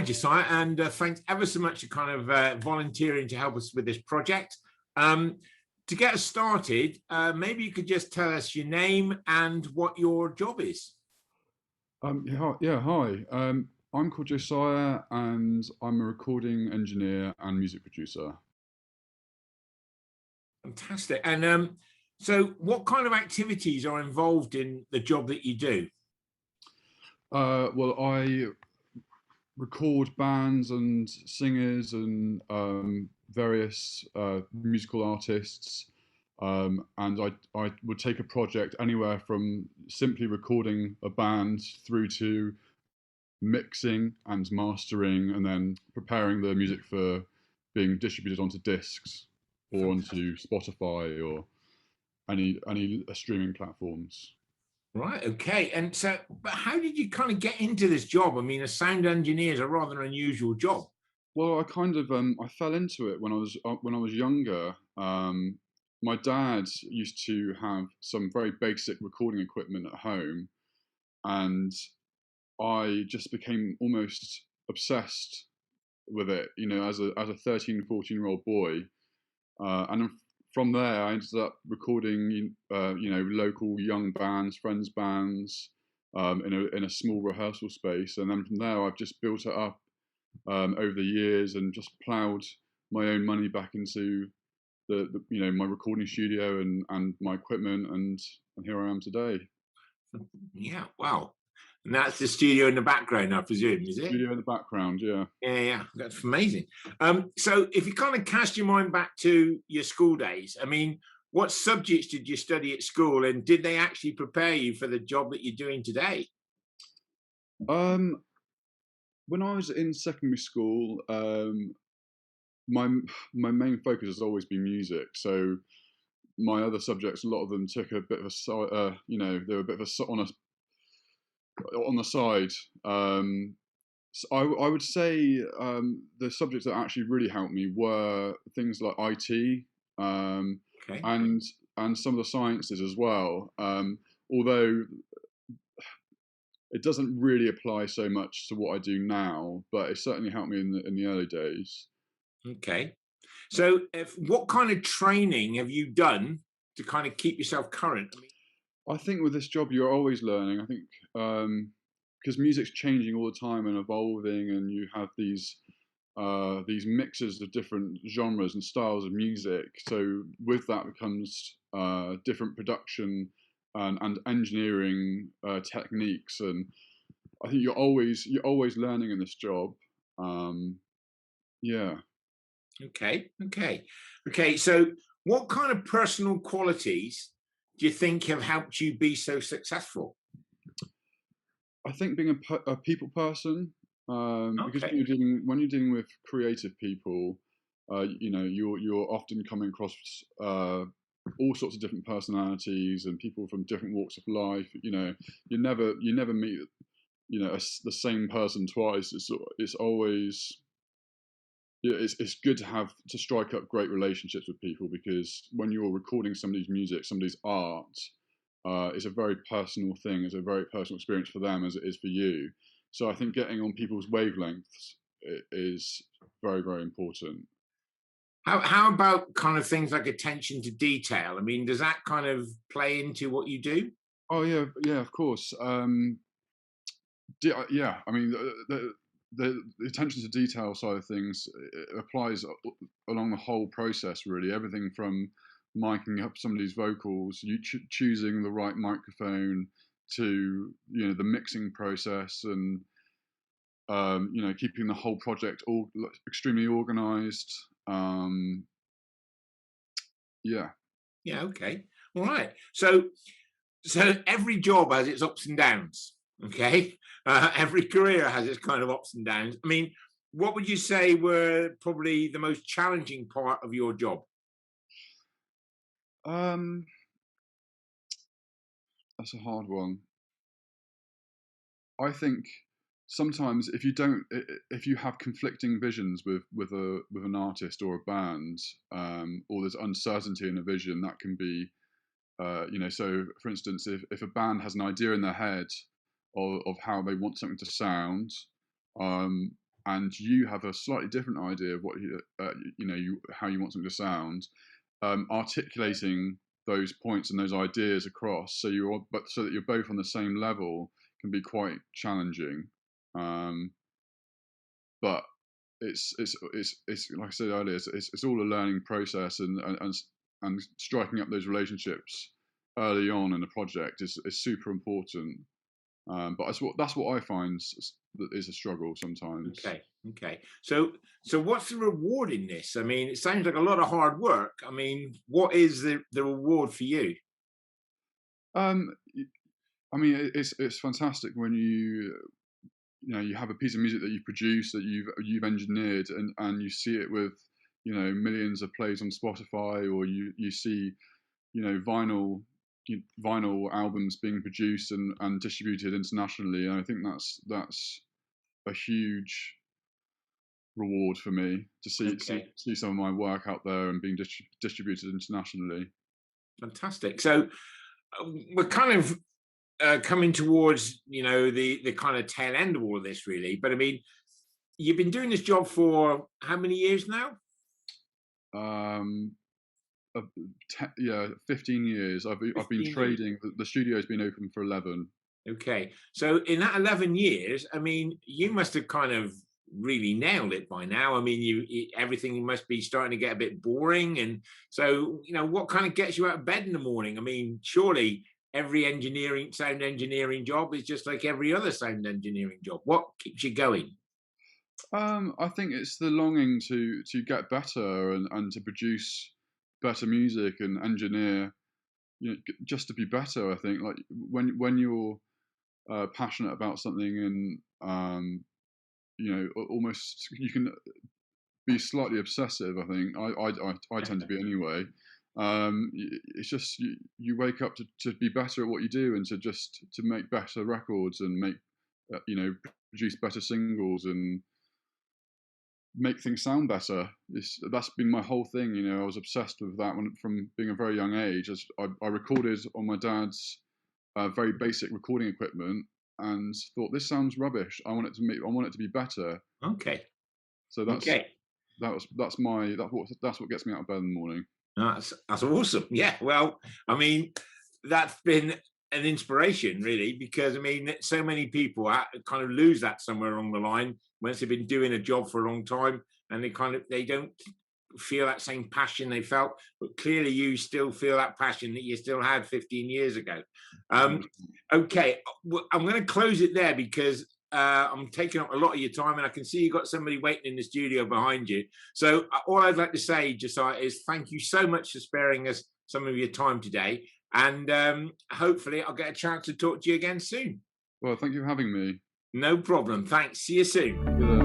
Josiah, and thanks ever so much for kind of volunteering to help us with this project. To get us started, maybe you could just tell us your name and what your job is. Hi. I'm called Josiah, and I'm a recording engineer and music producer. Fantastic. And so what kind of activities are involved in the job that you do? Well, I record bands and singers and various musical artists, and I would take a project anywhere from simply recording a band through to mixing and mastering, and then preparing the music for being distributed onto discs or Fantastic. onto Spotify or any streaming platforms. Right. Okay. And so, but how did you kind of get into this job? I mean, a sound engineer is a rather unusual job. Well, I kind of I fell into it when I was younger. My dad used to have some very basic recording equipment at home, and I just became almost obsessed with it. You know, as a 13, 14-year-old boy, and from there, I ended up recording, local young bands, friends' bands, in a small rehearsal space, and then from there, I've just built it up over the years and just ploughed my own money back into my recording studio and my equipment, and here I am today. Yeah. Wow. And that's the studio in the background, I presume, is it? Studio in the background, yeah. Yeah, yeah, that's amazing. So if you kind of cast your mind back to your school days, I mean, what subjects did you study at school, and did they actually prepare you for the job that you're doing today? Um, when I was in secondary school, my my main focus has always been music. So my other subjects, a lot of them took a bit of a they were a bit of on the side. So I would say the subjects that actually really helped me were things like IT, Okay. and some of the sciences as well. Although it doesn't really apply so much to what I do now, but it certainly helped me in the early days. Okay. So what kind of training have you done to kind of keep yourself current? I mean, I think with this job, you're always learning. I think because music's changing all the time and evolving, and you have these mixes of different genres and styles of music. So with that becomes different production and engineering techniques, and I think you're always learning in this job. Um, yeah. okay. Okay. Okay. So what kind of personal qualities do you think have helped you be so successful? I think being a people person, because Okay. when you're dealing with creative people, you're often coming across all sorts of different personalities and people from different walks of life. You know, you never meet the same person twice. It's always yeah, it's good to have to strike up great relationships with people, because when you're recording somebody's music, somebody's art, it's a very personal thing. It's a very personal experience for them as it is for you. So I think getting on people's wavelengths is very, very important. How about kind of things like attention to detail? I mean, does that kind of play into what you do? Oh yeah, yeah, of course. Yeah, I mean the attention to detail side of things applies along the whole process. Really, everything from miking up somebody's vocals, you choosing the right microphone, to the mixing process, and keeping the whole project all extremely organized. Um, yeah. Yeah, okay. All right. So every job has its ups and downs. Okay. Every career has its kind of ups and downs. I mean, what would you say were probably the most challenging part of your job? um, that's a hard one. I think sometimes if you have conflicting visions with an artist or a band, or there's uncertainty in a vision, that can be so for instance, if a band has an idea in their head of how they want something to sound, um, and you have a slightly different idea of what how you want something to sound, articulating those points and those ideas across, so that you're both on the same level, can be quite challenging. Um, but it's like I said earlier, it's all a learning process, and striking up those relationships early on in the project is super important. But that's what I find that is a struggle sometimes. Okay. Okay. So what's the reward in this? I mean, it sounds like a lot of hard work. I mean, what is the reward for you? Um, I mean, it's fantastic when you have a piece of music that you've produced, that you've engineered, and you see it with millions of plays on Spotify, or you see vinyl albums being produced and distributed internationally. And I think that's a huge reward for me to Okay. see some of my work out there and being distributed internationally. Fantastic. So we're kind of coming towards the kind of tail end of all of this, really. But I mean, you've been doing this job for how many years now? Um, yeah, 15 years. I've been 15 years. trading. The studio's been open for 11. Okay. So in that 11 years, I mean, you must have kind of really nailed it by now. I mean, everything must be starting to get a bit boring. And so, what kind of gets you out of bed in the morning? I mean, surely every sound engineering job is just like every other sound engineering job. What keeps you going? I think it's the longing to get better, and to produce better music and engineer, just to be better. I think, like, when you're passionate about something, and almost you can be slightly obsessive. I think I tend to be anyway. It's just you wake up to be better at what you do, and to make better records, and produce better singles, and make things sound better. That's been my whole thing. I was obsessed with that from being a very young age. As I recorded on my dad's very basic recording equipment, and thought, this sounds rubbish. I want it to be better. Okay. So Okay. that's what gets me out of bed in the morning. That's awesome. Yeah. Well, I mean, that's been an inspiration, really, because I mean, so many people kind of lose that somewhere along the line once they've been doing a job for a long time, and they don't feel that same passion they felt. But clearly, you still feel that passion that you still had 15 years ago. Thanks. Okay, I'm going to close it there because I'm taking up a lot of your time, and I can see you've got somebody waiting in the studio behind you. So all I'd like to say, Josiah, is thank you so much for sparing us some of your time today. And hopefully I'll get a chance to talk to you again soon. Well, thank you for having me. No problem. Thanks. See you soon. Good,